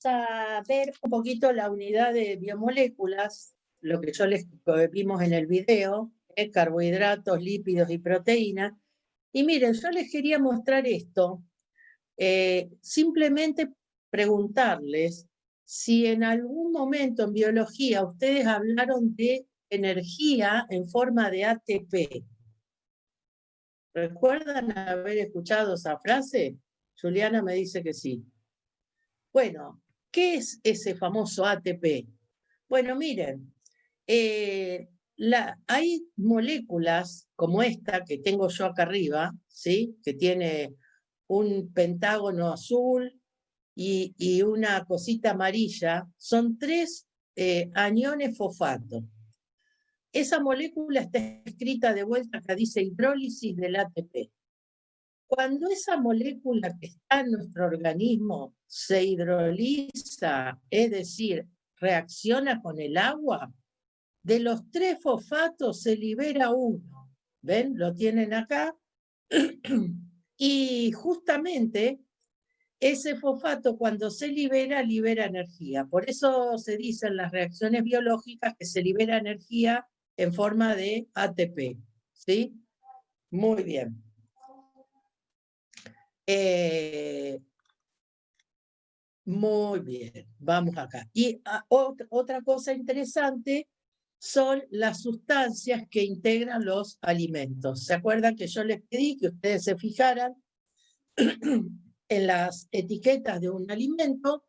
a ver un poquito la unidad de biomoléculas, lo que vimos en el video, carbohidratos, lípidos y proteínas. Y miren, yo les quería mostrar esto, simplemente preguntarles si en algún momento en biología ustedes hablaron de energía en forma de ATP. ¿Recuerdan haber escuchado esa frase? Juliana me dice que sí. Bueno, ¿qué es ese famoso ATP? Bueno, miren, hay moléculas como esta que tengo yo acá arriba, ¿sí? Que tiene un pentágono azul y una cosita amarilla, son 3 aniones fosfato. Esa molécula está escrita de vuelta, acá dice hidrólisis del ATP. Cuando esa molécula que está en nuestro organismo se hidroliza, es decir, reacciona con el agua, de los 3 fosfatos se libera uno. ¿Ven? Lo tienen acá. Y justamente ese fosfato cuando se libera, libera energía. Por eso se dice en las reacciones biológicas que se libera energía en forma de ATP. ¿Sí? Muy bien. Muy bien, vamos acá. Y otra cosa interesante son las sustancias que integran los alimentos. ¿Se acuerdan que yo les pedí que ustedes se fijaran en las etiquetas de un alimento?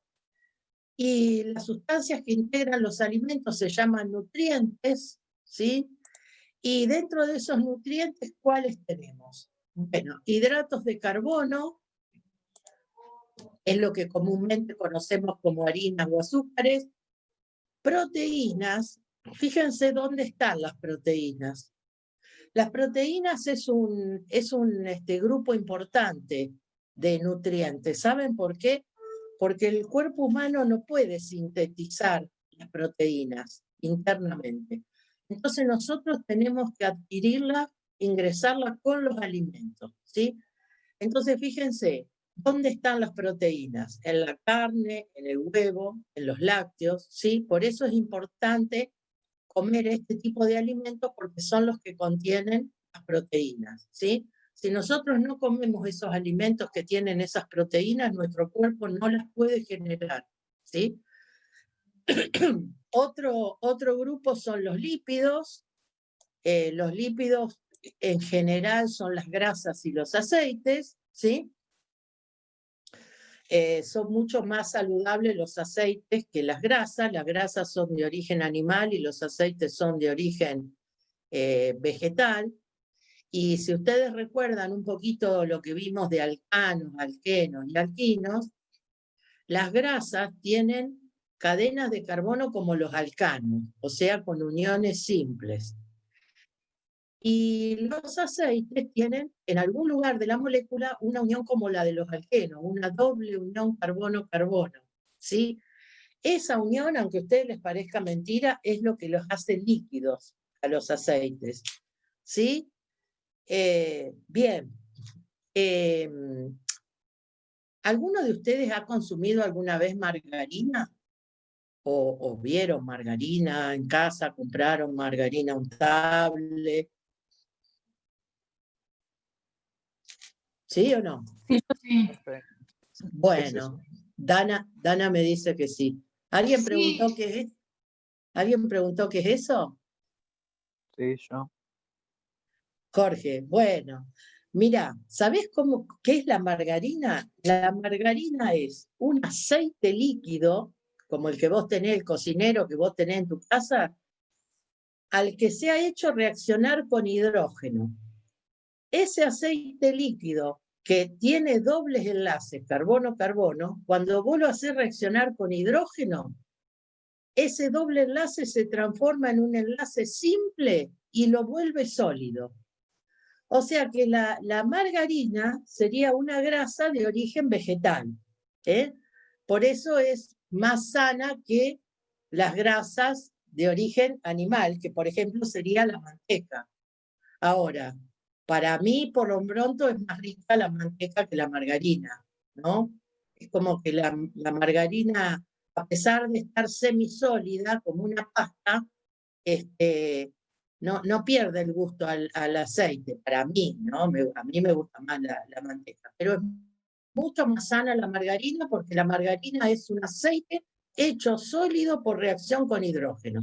Y las sustancias que integran los alimentos se llaman nutrientes, ¿sí? Y dentro de esos nutrientes, ¿cuáles tenemos? Bueno, hidratos de carbono, es lo que comúnmente conocemos como harinas o azúcares. Proteínas, fíjense dónde están las proteínas. Las proteínas es un grupo importante de nutrientes. ¿Saben por qué? Porque el cuerpo humano no puede sintetizar las proteínas internamente. Entonces nosotros tenemos que adquirirlas, ingresarlas con los alimentos, ¿sí? Entonces fíjense, ¿dónde están las proteínas? En la carne, en el huevo, en los lácteos, ¿sí? Por eso es importante comer este tipo de alimentos porque son los que contienen las proteínas, ¿sí? Si nosotros no comemos esos alimentos que tienen esas proteínas, nuestro cuerpo no las puede generar, ¿sí? Otro grupo son los lípidos. Los lípidos en general son las grasas y los aceites, ¿sí? Son mucho más saludables los aceites que las grasas son de origen animal y los aceites son de origen vegetal. Y si ustedes recuerdan un poquito lo que vimos de alcanos, alquenos y alquinos, las grasas tienen cadenas de carbono como los alcanos, o sea, con uniones simples. Y los aceites tienen en algún lugar de la molécula una unión como la de los alquenos, una doble unión carbono-carbono, ¿sí? Esa unión, aunque a ustedes les parezca mentira, es lo que los hace líquidos a los aceites, ¿sí? Bien. ¿Alguno de ustedes ha consumido alguna vez margarina? ¿O vieron margarina en casa? ¿Compraron margarina untable? ¿Sí o no? Sí. Bueno, Dana me dice que sí. ¿Alguien preguntó qué es? ¿Alguien preguntó qué es eso? Sí, yo. Jorge, bueno, mira, ¿sabés qué es la margarina? La margarina es un aceite líquido, como el que vos tenés, el cocinero que vos tenés en tu casa, al que se ha hecho reaccionar con hidrógeno. Ese aceite líquido que tiene dobles enlaces, carbono-carbono, cuando vos lo haces reaccionar con hidrógeno, ese doble enlace se transforma en un enlace simple y lo vuelve sólido. O sea que la margarina sería una grasa de origen vegetal. Por eso es más sana que las grasas de origen animal, que por ejemplo sería la manteca. Ahora, para mí, por lo pronto, es más rica la manteca que la margarina, ¿no? es como que la margarina, a pesar de estar semisólida, como una pasta, no pierde el gusto al aceite, para mí, ¿no? A mí me gusta más la manteca, pero es mucho más sana la margarina porque la margarina es un aceite hecho sólido por reacción con hidrógeno.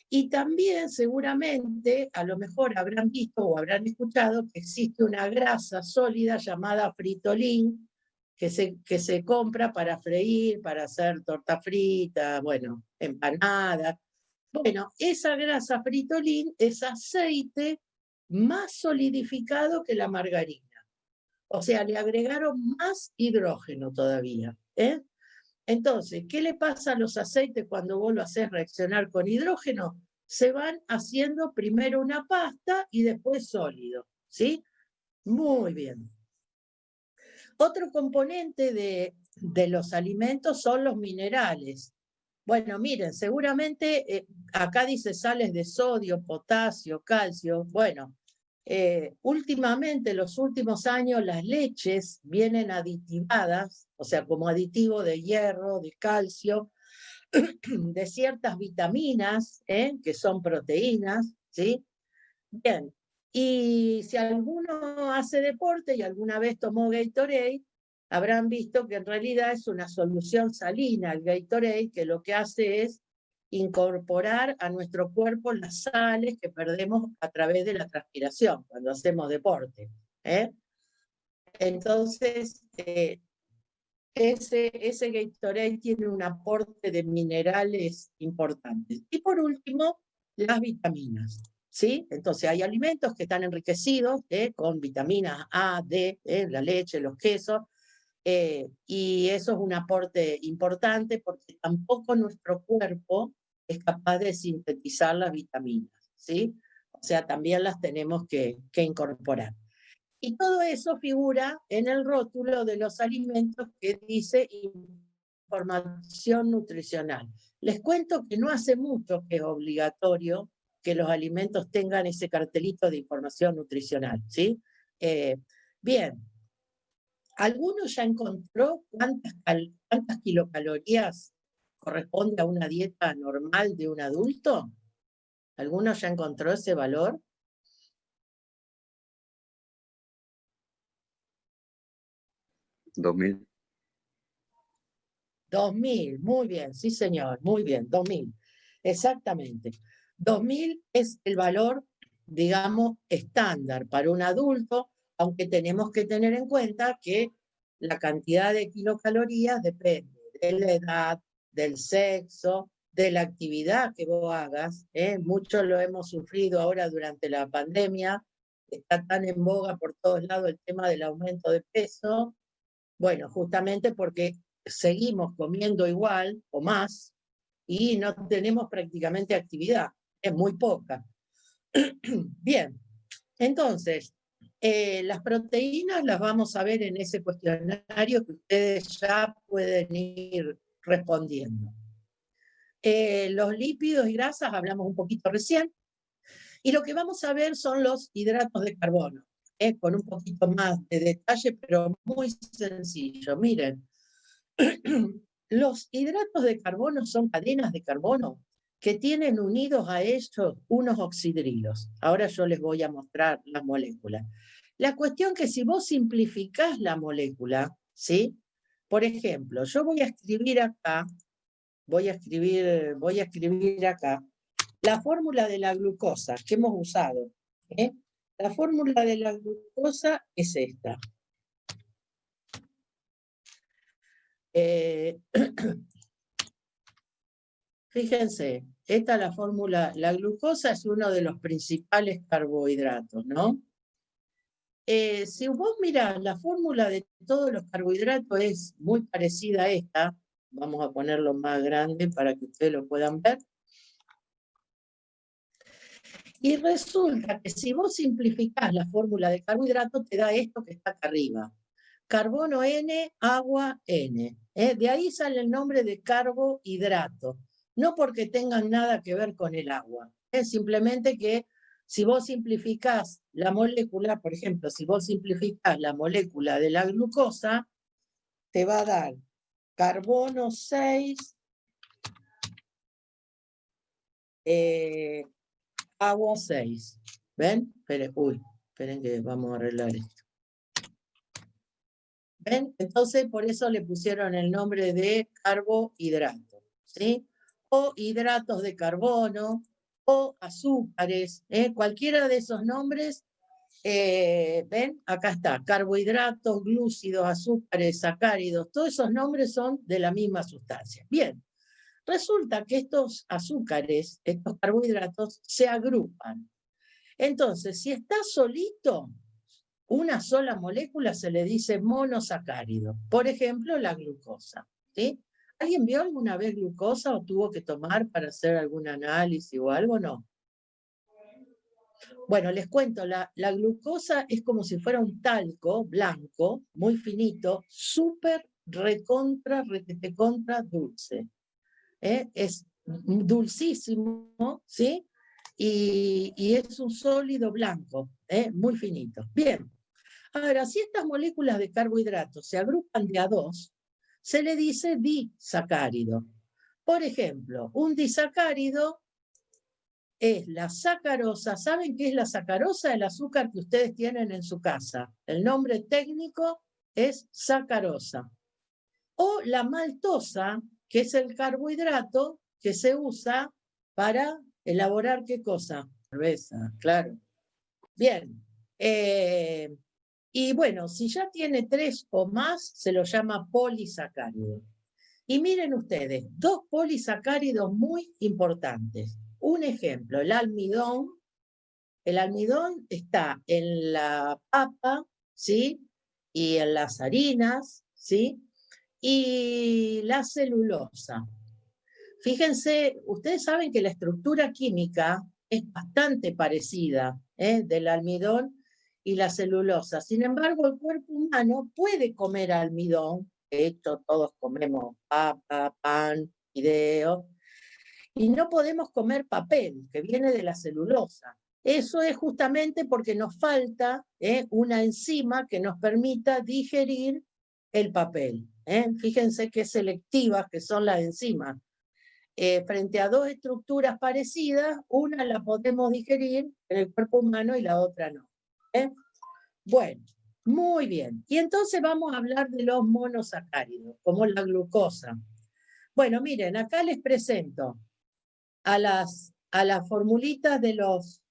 Y también seguramente, a lo mejor habrán visto o habrán escuchado que existe una grasa sólida llamada fritolín que se compra para freír, para hacer torta frita, bueno, empanadas. Bueno, esa grasa fritolín es aceite más solidificado que la margarina. O sea, le agregaron más hidrógeno todavía. Entonces, ¿qué le pasa a los aceites cuando vos lo haces reaccionar con hidrógeno? Se van haciendo primero una pasta y después sólido, ¿sí? Muy bien. Otro componente de los alimentos son los minerales. Bueno, miren, seguramente acá dice sales de sodio, potasio, calcio. Bueno, últimamente, los últimos años, las leches vienen aditivadas, o sea, como aditivo de hierro, de calcio, de ciertas vitaminas, que son proteínas, ¿sí? Bien, y si alguno hace deporte y alguna vez tomó Gatorade, habrán visto que en realidad es una solución salina el Gatorade, que lo que hace es incorporar a nuestro cuerpo las sales que perdemos a través de la transpiración cuando hacemos deporte. Entonces, ese Gatorade tiene un aporte de minerales importantes. Y por último, las vitaminas. ¿Sí? Entonces hay alimentos que están enriquecidos con vitaminas A, D, la leche, los quesos, y eso es un aporte importante porque tampoco nuestro cuerpo es capaz de sintetizar las vitaminas, ¿sí? O sea, también las tenemos que incorporar. Y todo eso figura en el rótulo de los alimentos que dice información nutricional. Les cuento que no hace mucho que es obligatorio que los alimentos tengan ese cartelito de información nutricional, ¿sí? Bien, ¿alguno ya encontró cuántas kilocalorías corresponde a una dieta normal de un adulto? ¿Alguno ya encontró ese valor? 2000. 2000, muy bien, sí señor, muy bien, 2000, exactamente. 2000 es el valor, digamos, estándar para un adulto, aunque tenemos que tener en cuenta que la cantidad de kilocalorías depende de la edad, del sexo, de la actividad que vos hagas. Muchos lo hemos sufrido ahora durante la pandemia, está tan en boga por todos lados el tema del aumento de peso. Bueno, justamente porque seguimos comiendo igual o más y no tenemos prácticamente actividad, es muy poca. Bien, entonces, las proteínas las vamos a ver en ese cuestionario que ustedes ya pueden ir respondiendo. Los lípidos y grasas hablamos un poquito recién, y lo que vamos a ver son los hidratos de carbono, con un poquito más de detalle, pero muy sencillo. Miren, los hidratos de carbono son cadenas de carbono que tienen unidos a ellos unos oxidrilos. Ahora yo les voy a mostrar las moléculas. La cuestión que si vos simplificás la molécula, ¿sí? Por ejemplo, yo voy a escribir acá, voy a escribir acá la fórmula de la glucosa que hemos usado. La fórmula de la glucosa es esta. Fíjense, esta es la fórmula, la glucosa es uno de los principales carbohidratos, ¿no? Si vos mirás, la fórmula de todos los carbohidratos es muy parecida a esta. Vamos a ponerlo más grande para que ustedes lo puedan ver. Y resulta que si vos simplificás la fórmula de carbohidratos, te da esto que está acá arriba. Carbono N, agua N. De ahí sale el nombre de carbohidrato. No porque tengan nada que ver con el agua. Es simplemente que si vos simplificás la molécula, por ejemplo, si vos simplificás la molécula de la glucosa, te va a dar carbono 6, agua 6. ¿Ven? Esperen que vamos a arreglar esto. ¿Ven? Entonces, por eso le pusieron el nombre de carbohidrato, ¿sí? O hidratos de carbono, o azúcares, cualquiera de esos nombres. ¿Ven? Acá está, carbohidratos, glúcidos, azúcares, sacáridos, todos esos nombres son de la misma sustancia. Bien, resulta que estos azúcares, estos carbohidratos, se agrupan. Entonces, si está solito, una sola molécula se le dice monosacárido. Por ejemplo, la glucosa, ¿sí? ¿Alguien vio alguna vez glucosa o tuvo que tomar para hacer algún análisis o algo? No. Bueno, les cuento, la glucosa es como si fuera un talco blanco, muy finito, súper recontra dulce. Es dulcísimo, ¿sí? Y es un sólido blanco, muy finito. Bien, ahora, si estas moléculas de carbohidratos se agrupan de a dos, se le dice disacárido. Por ejemplo, un disacárido es la sacarosa. ¿Saben qué es la sacarosa? El azúcar que ustedes tienen en su casa. El nombre técnico es sacarosa. O la maltosa, que es el carbohidrato que se usa para elaborar ¿qué cosa? Cerveza, claro. Bien. Y bueno, si ya tiene 3 o más, se lo llama polisacárido. Y miren ustedes, 2 polisacáridos muy importantes. Un ejemplo, el almidón. El almidón está en la papa, ¿sí? Y en las harinas, ¿sí? Y la celulosa. Fíjense, ustedes saben que la estructura química es bastante parecida, del almidón y la celulosa. Sin embargo, el cuerpo humano puede comer almidón. De hecho, todos comemos papa, pan, fideo. Y no podemos comer papel, que viene de la celulosa. Eso es justamente porque nos falta una enzima que nos permita digerir el papel. Fíjense qué selectivas que son las enzimas. Frente a 2 estructuras parecidas, una la podemos digerir en el cuerpo humano y la otra no. Bueno, muy bien. Y entonces vamos a hablar de los monosacáridos, como la glucosa. Bueno, miren, acá les presento a las formulitas de los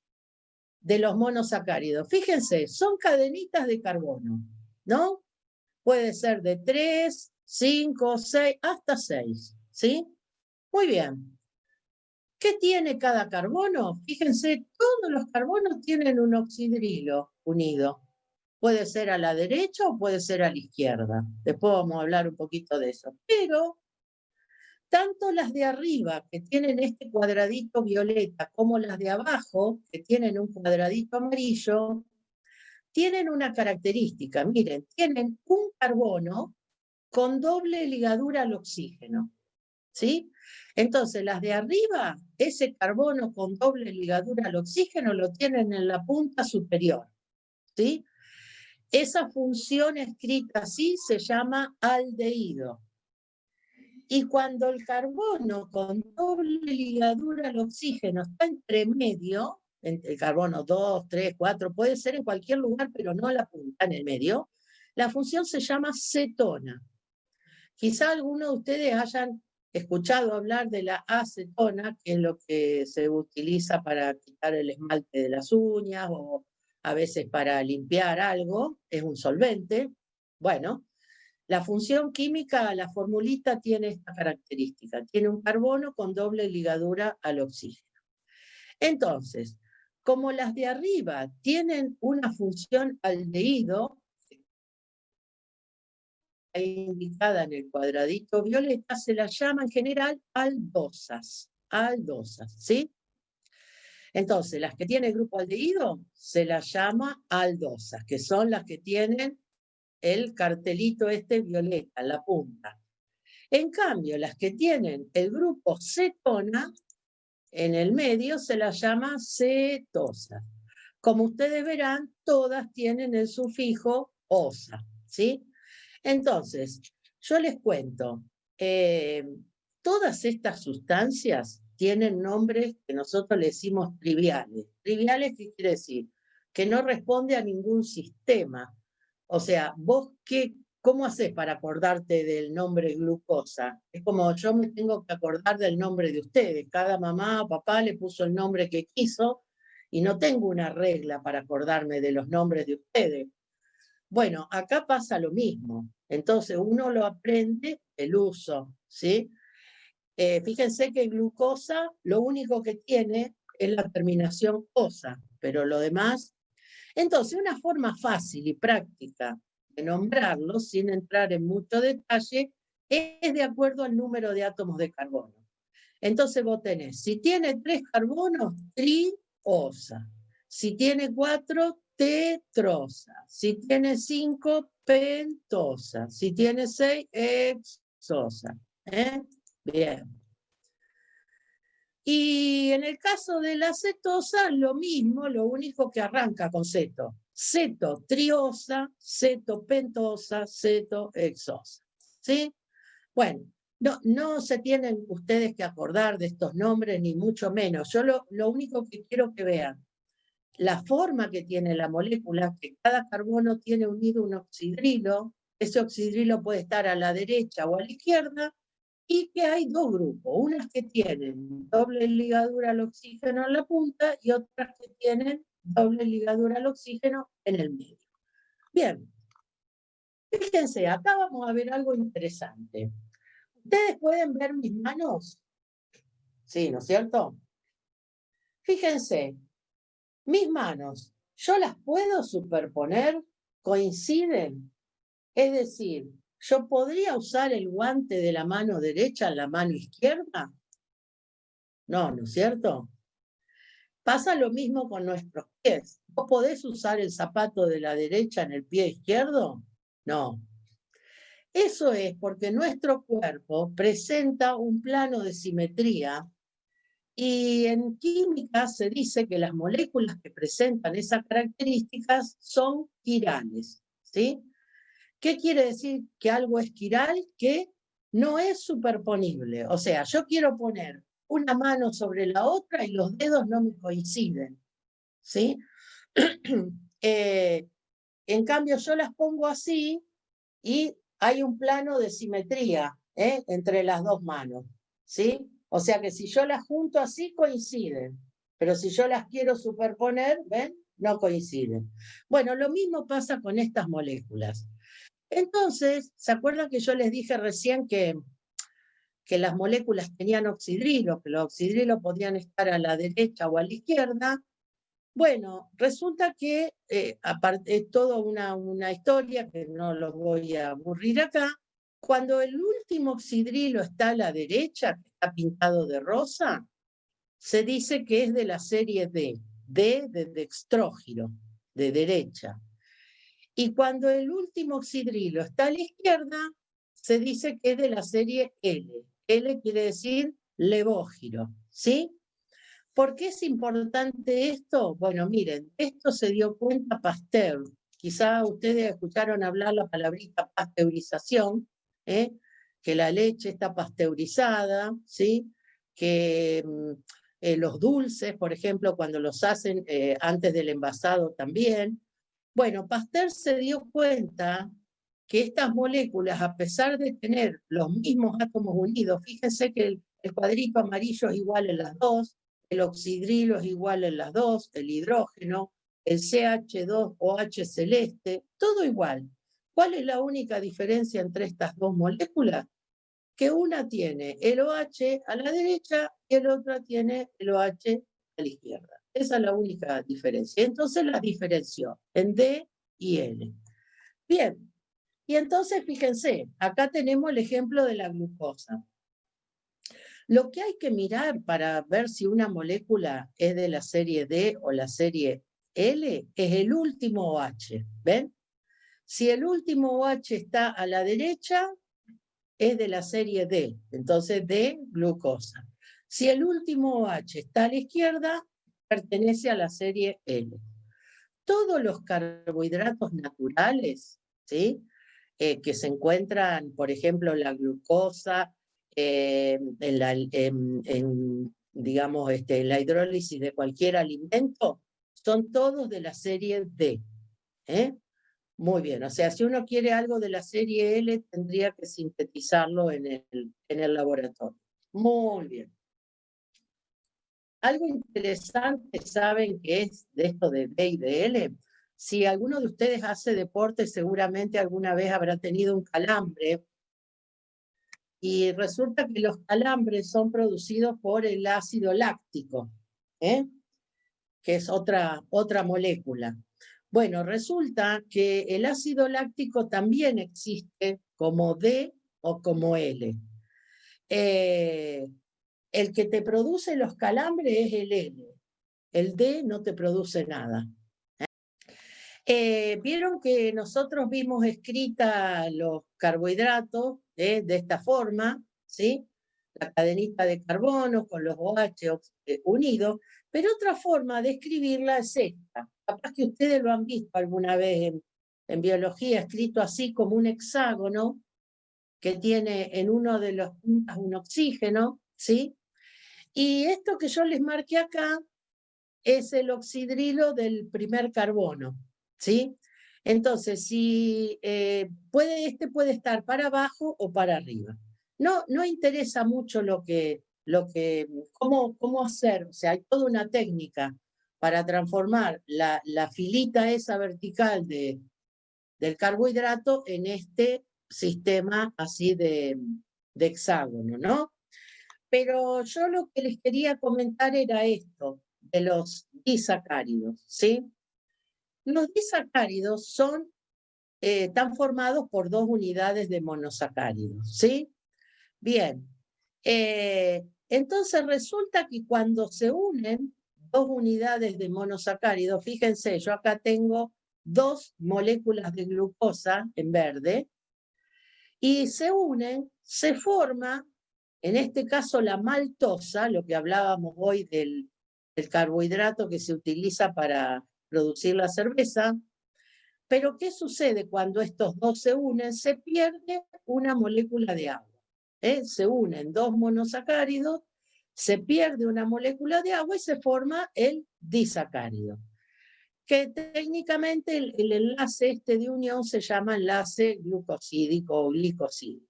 monosacáridos. Fíjense, son cadenitas de carbono, ¿no? Puede ser de 3, 5, 6, hasta 6, ¿sí? Muy bien. ¿Qué tiene cada carbono? Fíjense, todos los carbonos tienen un oxidrilo unido. Puede ser a la derecha o puede ser a la izquierda. Después vamos a hablar un poquito de eso. Pero tanto las de arriba, que tienen este cuadradito violeta, como las de abajo, que tienen un cuadradito amarillo, tienen una característica. Miren, tienen un carbono con doble ligadura al oxígeno. ¿Sí? Entonces, las de arriba, ese carbono con doble ligadura al oxígeno lo tienen en la punta superior. ¿Sí? Esa función escrita así se llama aldehído. Y cuando el carbono con doble ligadura al oxígeno está entre medio, entre el carbono 2, 3, 4, puede ser en cualquier lugar, pero no la punta, en el medio, la función se llama cetona. Quizá algunos de ustedes hayan escuchado hablar de la acetona, que es lo que se utiliza para quitar el esmalte de las uñas o a veces para limpiar algo, es un solvente. Bueno, la función química, la formulita tiene esta característica, tiene un carbono con doble ligadura al oxígeno. Entonces, como las de arriba tienen una función aldehído, indicada en el cuadradito violeta, se las llama en general aldosas, ¿sí? Entonces, las que tienen grupo aldehído se las llama aldosas, que son las que tienen el cartelito violeta en la punta. En cambio, las que tienen el grupo cetona en el medio se las llama cetosas. Como ustedes verán, todas tienen el sufijo osa, ¿sí? Entonces, yo les cuento, todas estas sustancias tienen nombres que nosotros le decimos triviales. ¿Triviales qué quiere decir? Que no responde a ningún sistema. O sea, vos ¿cómo haces para acordarte del nombre glucosa? Es como yo me tengo que acordar del nombre de ustedes. Cada mamá o papá le puso el nombre que quiso y no tengo una regla para acordarme de los nombres de ustedes. Bueno, acá pasa lo mismo. Entonces uno lo aprende el uso, ¿sí? Fíjense que glucosa lo único que tiene es la terminación osa, pero lo demás. Entonces, una forma fácil y práctica de nombrarlo, sin entrar en mucho detalle, es de acuerdo al número de átomos de carbono. Entonces vos tenés, si tiene 3 carbonos, triosa. Si tiene 4, tetrosa. Si tiene 5, pentosa. Si tiene 6, hexosa. Bien. Y en el caso de la cetosa, lo mismo, lo único que arranca con ceto. Ceto triosa, ceto pentosa, ceto hexosa. ¿Sí? Bueno, no se tienen ustedes que acordar de estos nombres, ni mucho menos. Yo lo único que quiero que vean, la forma que tiene la molécula, que cada carbono tiene unido un oxidrilo, ese oxidrilo puede estar a la derecha o a la izquierda, y que hay dos grupos, unas que tienen doble ligadura al oxígeno en la punta y otras que tienen doble ligadura al oxígeno en el medio. Bien, fíjense, acá vamos a ver algo interesante. ¿Ustedes pueden ver mis manos? Sí, ¿no es cierto? Fíjense, mis manos, ¿yo las puedo superponer? ¿Coinciden? Es decir, ¿yo podría usar el guante de la mano derecha en la mano izquierda? No, ¿no es cierto? Pasa lo mismo con nuestros pies. ¿Vos podés usar el zapato de la derecha en el pie izquierdo? No. Eso es porque nuestro cuerpo presenta un plano de simetría y en química se dice que las moléculas que presentan esas características son quirales, ¿sí? ¿Qué quiere decir que algo es quiral? Que no es superponible. O sea, yo quiero poner una mano sobre la otra y los dedos no me coinciden, ¿sí? En cambio, yo las pongo así y hay un plano de simetría entre las dos manos, ¿sí? O sea que si yo las junto así, coinciden, pero si yo las quiero superponer, ¿ven? No coinciden. Bueno, lo mismo pasa con estas moléculas. Entonces, ¿se acuerdan que yo les dije recién que las moléculas tenían oxidrilo, que los oxidrilos podían estar a la derecha o a la izquierda? Bueno, resulta que, aparte, es toda una historia que no los voy a aburrir acá. Cuando el último oxidrilo está a la derecha, que está pintado de rosa, se dice que es de la serie D de dextrógiro, de derecha. Y cuando el último oxidrilo está a la izquierda, se dice que es de la serie L. L quiere decir levógiro, ¿sí? ¿Por qué es importante esto? Bueno, miren, esto se dio cuenta Pasteur. Quizá ustedes escucharon hablar la palabrita pasteurización, que la leche está pasteurizada, ¿sí? Que los dulces, por ejemplo, cuando los hacen antes del envasado también. Bueno, Pasteur se dio cuenta que estas moléculas, a pesar de tener los mismos átomos unidos, fíjense que el cuadrito amarillo es igual en las dos, el oxidrilo es igual en las dos, el hidrógeno, el CH2OH celeste, todo igual. ¿Cuál es la única diferencia entre estas dos moléculas? Que una tiene el OH a la derecha y el otra tiene el OH a la izquierda. Esa es la única diferencia. Entonces las diferenció en D y N. Bien, y entonces fíjense, acá tenemos el ejemplo de la glucosa. Lo que hay que mirar para ver si una molécula es de la serie D o la serie L es el último OH, ¿ven? Si el último OH está a la derecha, es de la serie D, entonces D, glucosa. Si el último OH está a la izquierda, pertenece a la serie L. Todos los carbohidratos naturales, ¿sí? que se encuentran, por ejemplo, la glucosa, digamos, la hidrólisis de cualquier alimento, son todos de la serie D. Muy bien, o sea, si uno quiere algo de la serie L, tendría que sintetizarlo en el laboratorio. Muy bien. Algo interesante, ¿saben qué es de esto de D y de L? Si alguno de ustedes hace deporte, seguramente alguna vez habrá tenido un calambre. Y resulta que los calambres son producidos por el ácido láctico, que es otra molécula. Bueno, resulta que el ácido láctico también existe como D o como L. El que te produce los calambres es el L. El D no te produce nada. Vieron que nosotros vimos escrita los carbohidratos de esta forma, ¿sí? La cadenita de carbono con los OH unidos, pero otra forma de escribirla es esta. Capaz que ustedes lo han visto alguna vez en biología, escrito así como un hexágono que tiene en uno de los puntas un oxígeno, ¿sí? Y esto que yo les marqué acá es el oxidrilo del primer carbono, ¿sí? Entonces, si puede estar para abajo o para arriba. No interesa mucho cómo hacer, o sea, hay toda una técnica para transformar la filita esa vertical del carbohidrato en este sistema así de hexágono, ¿no? Pero yo lo que les quería comentar era esto, de los disacáridos, ¿sí? Los disacáridos están formados por 2 unidades de monosacáridos, ¿sí? Bien, entonces resulta que cuando se unen 2 unidades de monosacáridos, fíjense, yo acá tengo 2 moléculas de glucosa en verde, y se unen, se forma, en este caso la maltosa, lo que hablábamos hoy del carbohidrato que se utiliza para producir la cerveza. Pero ¿qué sucede cuando estos dos se unen? Se pierde una molécula de agua. Se unen 2 monosacáridos, se pierde una molécula de agua y se forma el disacárido. Que técnicamente el enlace de unión se llama enlace glucosídico o glicosídico.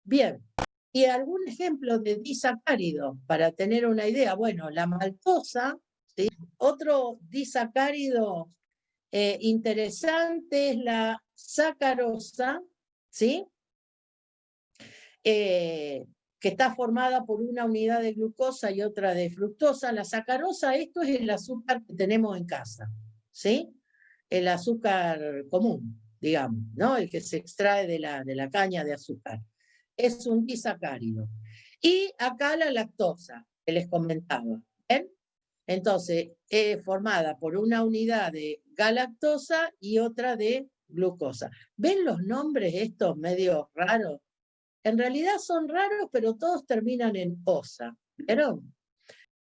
Bien, y algún ejemplo de disacárido para tener una idea. Bueno, la maltosa, ¿sí? Otro disacárido interesante es la sacarosa, ¿sí? Que está formada por una unidad de glucosa y otra de fructosa. La sacarosa, esto es el azúcar que tenemos en casa, ¿sí? El azúcar común, digamos, ¿no? El que se extrae de la caña de azúcar. Es un disacárido. Y acá la lactosa, que les comentaba, ¿ven? Entonces, formada por una unidad de galactosa y otra de glucosa. ¿Ven los nombres estos medio raros? En realidad son raros, pero todos terminan en osa. ¿Vieron?